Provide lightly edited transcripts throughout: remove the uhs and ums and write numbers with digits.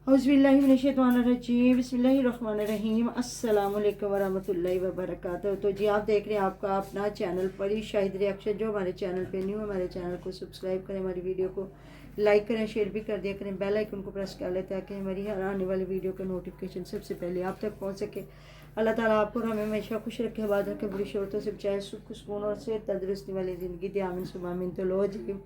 औज़ुबिल्लाहिमिनश्शैतानिर्रजीम बिस्मिल्लाहिर्रहमानिर्रहीम अस्सलामु अलैकुम वरहमतुल्लाहि वबरकातुहू। तो जी आप देख रहे हैं आपका अपना चैनल परी शाहिद रिएक्शन। जो हमारे चैनल पे न्यू है हमारे चैनल को सब्सक्राइब करें, हमारी वीडियो को लाइक करें, शेयर भी कर दिया करें, बेल आइकन को प्रेस कर लें ताकि हमारी हर आने वाली वीडियो का नोटिफिकेशन सबसे पहले आप तक पहुँच सके। अल्लाह ताला आपको और हमें हमेशा खुश रखे, आबाद रखे, बुरी शरतों से बचाए, सुख सुकून और सेहत तंदुरुस्ती वाली ज़िंदगी दे, आमीन सुबह आमीन। तो लो जी,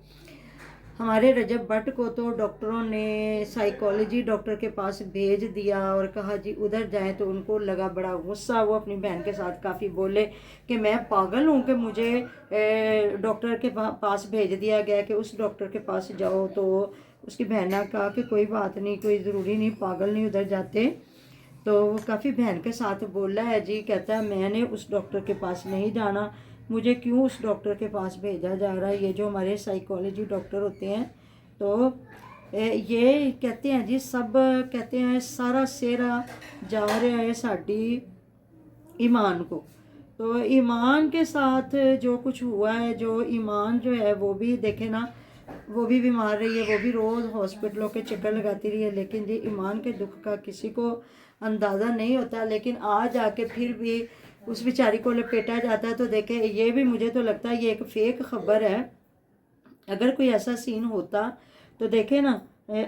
हमारे रजब भट्ट को तो डॉक्टरों ने साइकोलॉजी डॉक्टर के पास भेज दिया और कहा जी उधर जाएं। तो उनको लगा बड़ा गुस्सा, वो अपनी बहन के साथ काफ़ी बोले कि मैं पागल हूँ कि मुझे डॉक्टर के पास भेज दिया गया कि उस डॉक्टर के पास जाओ। तो उसकी बहन ने कहा कि कोई बात नहीं, कोई ज़रूरी नहीं, पागल नहीं उधर जाते। तो वो काफ़ी बहन के साथ बोला है जी, कहता है मैंने उस डॉक्टर के पास नहीं जाना, मुझे क्यों उस डॉक्टर के पास भेजा जा रहा है। ये जो हमारे साइकोलॉजी डॉक्टर होते हैं तो ये कहते हैं जी, सब कहते हैं सारा सेरा जा रहा है साड़ी ईमान को। तो ईमान के साथ जो कुछ हुआ है, जो ईमान जो है वो भी देखे ना, वो भी बीमार रही है, वो भी रोज़ हॉस्पिटलों के चक्कर लगाती रही है। लेकिन जी ईमान के दुख का किसी को अंदाज़ा नहीं होता। लेकिन आज आके फिर भी उस बेचारी को लपेटा जाता है। तो देखे, ये भी मुझे तो लगता है ये एक फेक खबर है। अगर कोई ऐसा सीन होता तो देखे ना,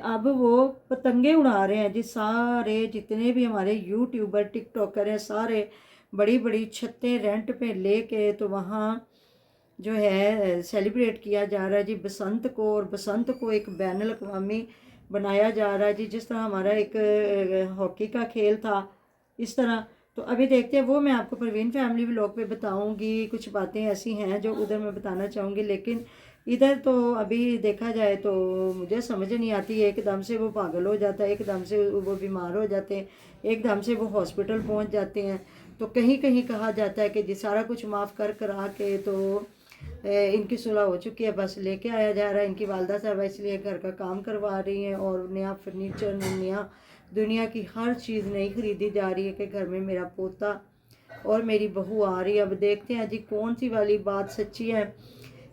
अब वो पतंगे उड़ा रहे हैं जी, सारे जितने भी हमारे यूट्यूबर टिकटॉकर हैं, सारे बड़ी बड़ी छतें रेंट पे लेके तो वहाँ जो है सेलिब्रेट किया जा रहा है जी बसंत को। और बसंत को एक बैनुल अक़वामी बनाया जा रहा है जी, जिस तरह हमारा एक हॉकी का खेल था इस तरह। तो अभी देखते हैं, वो मैं आपको परवीन फैमिली व्लॉग पे बताऊंगी। कुछ बातें ऐसी हैं जो उधर मैं बताना चाहूँगी, लेकिन इधर तो अभी देखा जाए तो मुझे समझ नहीं आती है। एकदम से वो पागल हो जाता है, एकदम से वो बीमार हो जाते हैं, एकदम से वो हॉस्पिटल पहुंच जाते हैं। तो कहीं कहीं कहा जाता है कि जी सारा कुछ माफ़ कर करा के तो इनकी सुलह हो चुकी है, बस लेके आया जा रहा है। इनकी वालदा साहब इसलिए घर का काम करवा रही हैं और नया फर्नीचर, नया दुनिया की हर चीज़ नई खरीदी जा रही है कि घर में मेरा पोता और मेरी बहू आ रही है। अब देखते हैं जी कौन सी वाली बात सच्ची है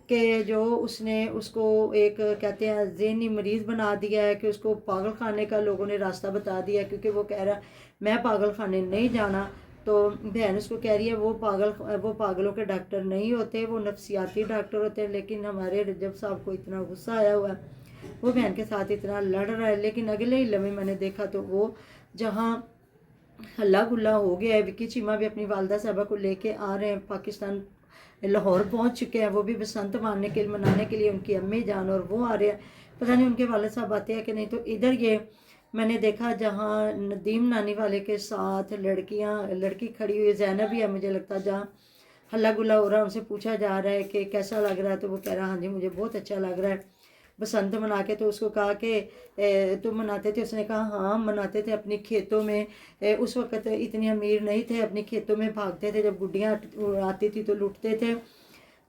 कि जो उसने उसको एक कहते हैं ज़हनी मरीज़ बना दिया है, कि उसको पागल खाने का लोगों ने रास्ता बता दिया, क्योंकि वो कह रहा है मैं पागल खाने नहीं जाना। तो बहन उसको कह रही है वो पागलों के डॉक्टर नहीं होते, वो नफ्सियाती डॉक्टर होते हैं। लेकिन हमारे रजब साहब को इतना गुस्सा आया हुआ है, वो बहन के साथ इतना लड़ रहा है। लेकिन अगले ही लम्हे मैंने देखा तो वो जहाँ हल्ला गुल्ला हो गया है, विक्की चीमा भी अपनी वालदा साहबा को लेके आ रहे हैं, पाकिस्तान लाहौर पहुंच चुके हैं। वो भी बसंत मनाने के लिए उनकी अम्मी जान और वो आ रहे हैं। पता नहीं उनके वाले साहब आते हैं कि नहीं। तो इधर ये मैंने देखा जहाँ नदीम नानी वाले के साथ लड़की खड़ी हुई, जैनब ही है मुझे लगता, जहाँ हल्ला गुल्ला हो रहा है, उनसे पूछा जा रहा है कि कैसा लग रहा है। तो वो कह रहा है हाँ जी मुझे बहुत अच्छा लग रहा है बसंत मना के। तो उसको कहा कि तुम मनाते थे? उसने कहा हाँ मनाते थे अपनी खेतों में। उस वक़्त इतने अमीर नहीं थे, अपनी खेतों में भागते थे, जब गुड्डियाँ आती थी तो लूटते थे।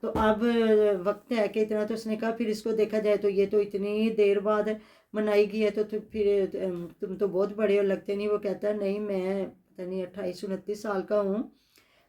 तो अब वक्त है कि इतना। तो उसने कहा फिर इसको देखा जाए तो ये तो इतनी देर बाद मनाई गई है, तो फिर तुम तो बहुत बड़े हो, लगते नहीं। वो कहता है नहीं मैं पता नहीं 28-29 साल का हूँ।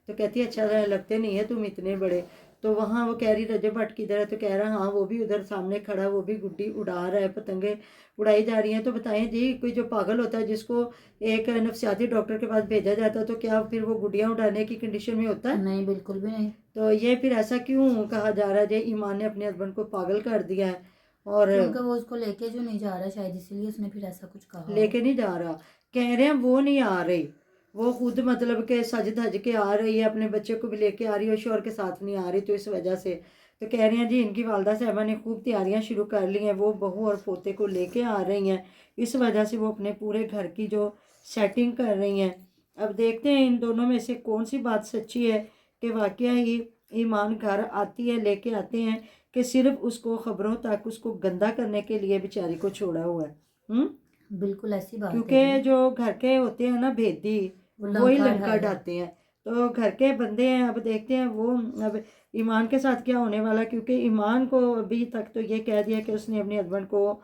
तो कहती है अच्छा लगते नहीं है तुम इतने बड़े। तो वहाँ वो कह रही रजब भट्ट किधर है? तो कह रहा हाँ वो भी उधर सामने खड़ा है, वो भी गुड्डी उड़ा रहा है, पतंगे उड़ाई जा रही हैं। तो बताएं जी, कोई जो पागल होता है जिसको एक नफ्सियाती डॉक्टर के पास भेजा जाता है, तो क्या फिर वो गुड्डियाँ उड़ाने की कंडीशन में होता है? नहीं, बिल्कुल भी नहीं। तो ये फिर ऐसा क्यों कहा जा रहा है जी ईमान ने अपने हस्बैंड को पागल कर दिया है? और क्योंकि वो उसको लेके जो नहीं जा रहा, शायद इसलिए उसने फिर ऐसा कुछ कहा लेके नहीं जा रहा, कह रहे हैं वो नहीं आ रही, वो खुद मतलब के सज धज के आ रही है, अपने बच्चे को भी लेके आ रही है और शोहर के साथ नहीं आ रही। तो इस वजह से तो कह रहे हैं जी इनकी वालदा साहबा ने खूब तैयारियां शुरू कर ली हैं, वो बहू और पोते को लेके आ रही हैं। इस वजह से वो अपने पूरे घर की जो सेटिंग कर रही हैं। अब देखते हैं इन दोनों में से कौन सी बात सच्ची है कि वाकया ही ईमान घर आती है, लेके आते हैं, कि सिर्फ उसको खबरों तक उसको गंदा करने के लिए बेचारी को छोड़ा हुआ है। बिल्कुल ऐसी बात है क्योंकि जी। जो घर के होते हैं ना भेदी, वही लंका ढाते हैं। तो घर के बंदे हैं। अब देखते हैं वो अब ईमान के साथ क्या होने वाला, क्योंकि ईमान को अभी तक तो ये कह दिया कि उसने अपने हस्बैंड को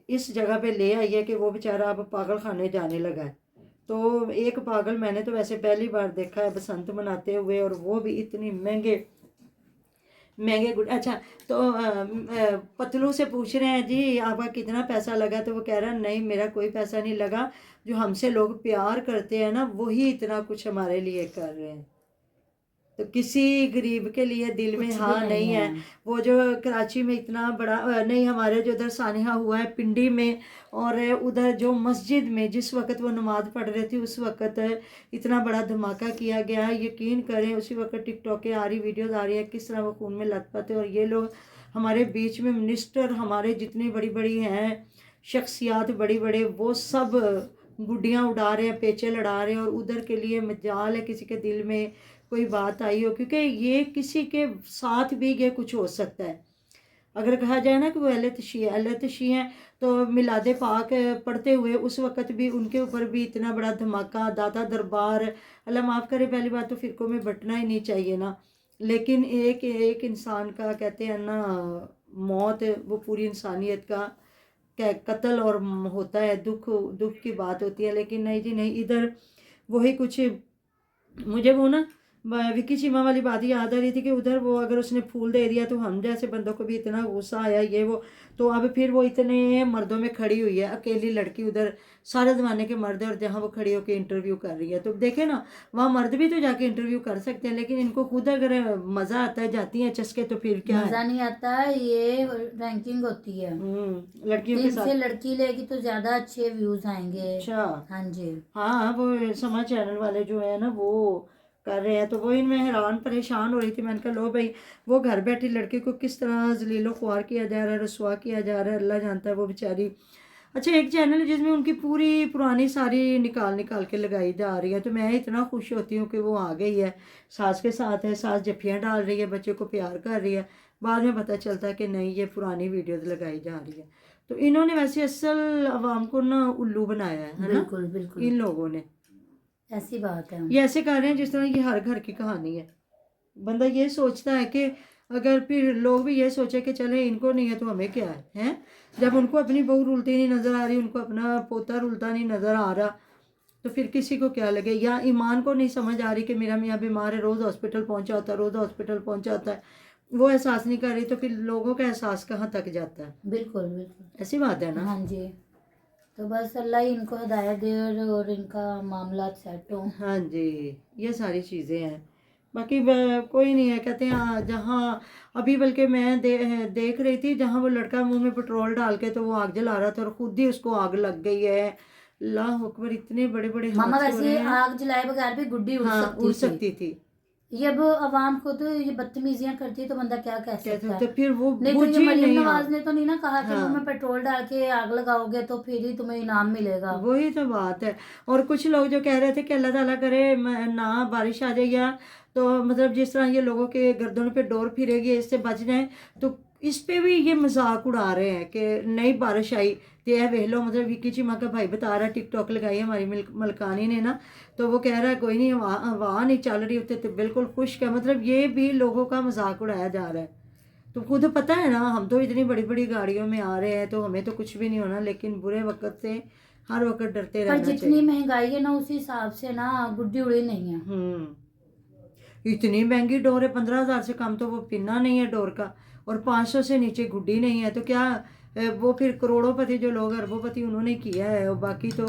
इस जगह पे ले आई है कि वो बेचारा अब पागल खाने जाने लगा है। तो एक पागल मैंने तो वैसे पहली बार देखा है बसंत मनाते हुए, और वो भी इतनी महंगे महंगे गुड़। अच्छा, तो पतलू से पूछ रहे हैं जी आपका कितना पैसा लगा, तो वो कह रहा है नहीं मेरा कोई पैसा नहीं लगा, जो हमसे लोग प्यार करते हैं ना वही इतना कुछ हमारे लिए कर रहे हैं। तो किसी गरीब के लिए दिल में कुछ भी हाँ नहीं है। वो जो कराची में इतना बड़ा नहीं, हमारे जो उधर सानिहा हुआ है पिंडी में, और उधर जो मस्जिद में जिस वक्त वो नमाज पढ़ रही थी उस वक्त इतना बड़ा धमाका किया गया। यकीन करें उसी वक्त टिकटॉक के आ रही वीडियोज आ रही है किस तरह वो खून में लथपथ है। और ये लोग हमारे बीच में मिनिस्टर, हमारे जितनी बड़ी बड़ी हैं शख्सियात बड़ी बड़े, वो सब गुड्डियाँ उड़ा रहे हैं, पेचे लड़ा रहे हैं। और उधर के लिए मजाल है किसी के दिल में कोई बात आई हो, क्योंकि ये किसी के साथ भी ये कुछ हो सकता है। अगर कहा जाए ना कि वो अहले तशी हैं, तो मिलादे पाक पढ़ते हुए उस वक़्त भी उनके ऊपर भी इतना बड़ा धमाका, दादा दरबार, अल्लाह माफ़ करे, पहली बात तो फ़िरक़ों में बंटना ही नहीं चाहिए ना, लेकिन एक एक इंसान का कहते हैं ना मौत, वो पूरी इंसानियत का कत्ल और होता है, दुख की बात होती है। लेकिन नहीं जी नहीं, इधर वही कुछ मुझे वो ना विक्की चीमा वाली बात याद आ रही थी कि उधर वो अगर उसने फूल दे दिया तो हम जैसे बंदों को भी इतना गुस्सा आया ये वो, तो अब फिर वो इतने मर्दों में खड़ी हुई है, अकेली लड़की उधर, सारे ज़माने के मर्द, और जहाँ वो खड़ी होकर इंटरव्यू कर रही है। तो देखे ना वहाँ मर्द भी तो जाके इंटरव्यू कर सकते हैं, लेकिन इनको खुद अगर मज़ा आता है, जाती है चस्के, तो फिर क्या मजा नहीं आता, ये रैंकिंग होती है। लड़कियों के साथ लड़की लेगी तो ज्यादा अच्छे व्यूज आएंगे। अच्छा, हाँ जी, हाँ वो समा चैनल वाले जो है ना वो कर रहे हैं, तो वो इनमें हैरान परेशान हो रही थी। मैंने कहा लो भाई, वो घर बैठी लड़की को किस तरह जलीलो ख्वार किया जा रहा है, रसवा किया जा रहा है, अल्लाह जानता है वो बेचारी। अच्छा, एक चैनल है जिसमें उनकी पूरी पुरानी सारी निकाल के लगाई जा रही है, तो मैं इतना खुश होती हूँ कि वो आ गई है, सास के साथ है, सास जफ्फियाँ डाल रही है, बच्चे को प्यार कर रही है। बाद में पता चलता है कि नहीं ये पुरानी वीडियोज़ लगाई जा रही है। तो इन्होंने वैसे असल आवाम को ना उल्लू बनाया है ना, बिल्कुल बिल्कुल इन लोगों ने। ऐसी बात है। ये ऐसे कर रहे हैं जिस तरह ये हर घर की कहानी है। बंदा ये सोचता है कि अगर फिर लोग भी ये सोचे कि चले इनको नहीं है तो हमें क्या है, हैं? जब उनको अपनी बहू रुलती नहीं नज़र आ रही, उनको अपना पोता रुलता नहीं नज़र आ रहा, तो फिर किसी को क्या लगे। या ईमान को नहीं समझ आ रही कि मेरा मियाँ बीमार है, रोज़ हॉस्पिटल पहुँचा होता है, रोज़ हॉस्पिटल पहुँचा होता है, वो एहसास नहीं कर रही, तो फिर लोगों का एहसास कहाँ तक जाता है। बिल्कुल बिल्कुल ऐसी बात है ना। हाँ जी, तो बस अल्लाह ही इनको हिदायत दे और इनका मामला सेट हो। हाँ जी, ये सारी चीज़ें हैं। बाकी कोई नहीं है, कहते हैं जहाँ अभी बल्कि मैं देख रही थी जहाँ वो लड़का मुंह में पेट्रोल डाल के तो वो आग जला रहा था और खुद ही उसको आग लग गई है। अल्लाह अकबर, इतने बड़े बड़े मामा हादसे हो रहे वैसे हैं। आग जलाए बगैर भी गुड्डी उड़ हाँ, सकती उड़ थी। सकती थी। ये अब अवाम को तो ये बदतमीजियां करती है तो बंदा क्या कह कहते सकता तो है। फिर वो नहीं तो ये बुझी मरियम नहीं नवाज आग। ने तो नहीं ना कहा कि हाँ, मुंह में पेट्रोल डाल के आग लगाओगे तो फिर ही तुम्हें इनाम मिलेगा। वही तो बात है। और कुछ लोग जो कह रहे थे कि अल्लाह ताला करे ना बारिश आ जाए, या तो मतलब जिस तरह ये लोगों के गर्दनों पे डोर फिरेगी इससे बच जाए, तो इस पे भी ये मजाक उड़ा रहे हैं कि नई बारिश आई तो यह वेख लो। मतलब विक्की चीमा का भाई बता रहा है, टिकटॉक लगाई हमारी मलकानी ने ना, तो वो कह रहा है कोई नहीं, हवा नहीं चल रही होते तो बिल्कुल खुश्क है। मतलब ये भी लोगों का मजाक उड़ाया जा रहा है। तो खुद पता है ना, हम तो इतनी बड़ी बड़ी गाड़ियों में आ रहे हैं तो हमें तो कुछ भी नहीं होना, लेकिन बुरे वक्त से हर वक्त डरते पर रहना जितनी चाहिए। महंगाई है ना उसी हिसाब से ना गुड्डी उड़ी नहीं है। इतनी महंगी डोर है, 15,000 से कम तो वो पिन्ना नहीं है डोर का, और 500 से नीचे गुड्डी नहीं है। तो क्या वो फिर करोड़ोंपति जो लोग अरबोंपति उन्होंने किया है, और बाकी तो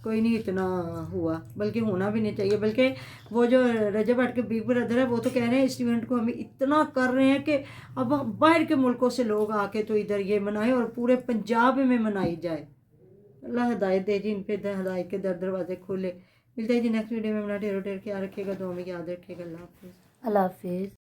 कोई नहीं इतना हुआ, बल्कि होना भी नहीं चाहिए। बल्कि वो जो रजब भट्ट के बिग ब्रदर है वो तो कह रहे हैं इस इवेंट को हमें इतना कर रहे हैं कि अब बाहर के मुल्कों से लोग आके तो इधर ये मनाएं और पूरे पंजाब में मनाई जाए। अल्लाह हिदायत दे जी, इन पे हिदायत के दरवाजे खोले। मिलते हैं जी नेक्स्ट वीडियो में। अपना ढेरों ढेर ख्याल रखिएगा, दुआ में याद रखिएगा। अल्लाह हाफिज़। अल्लाह हाफिज।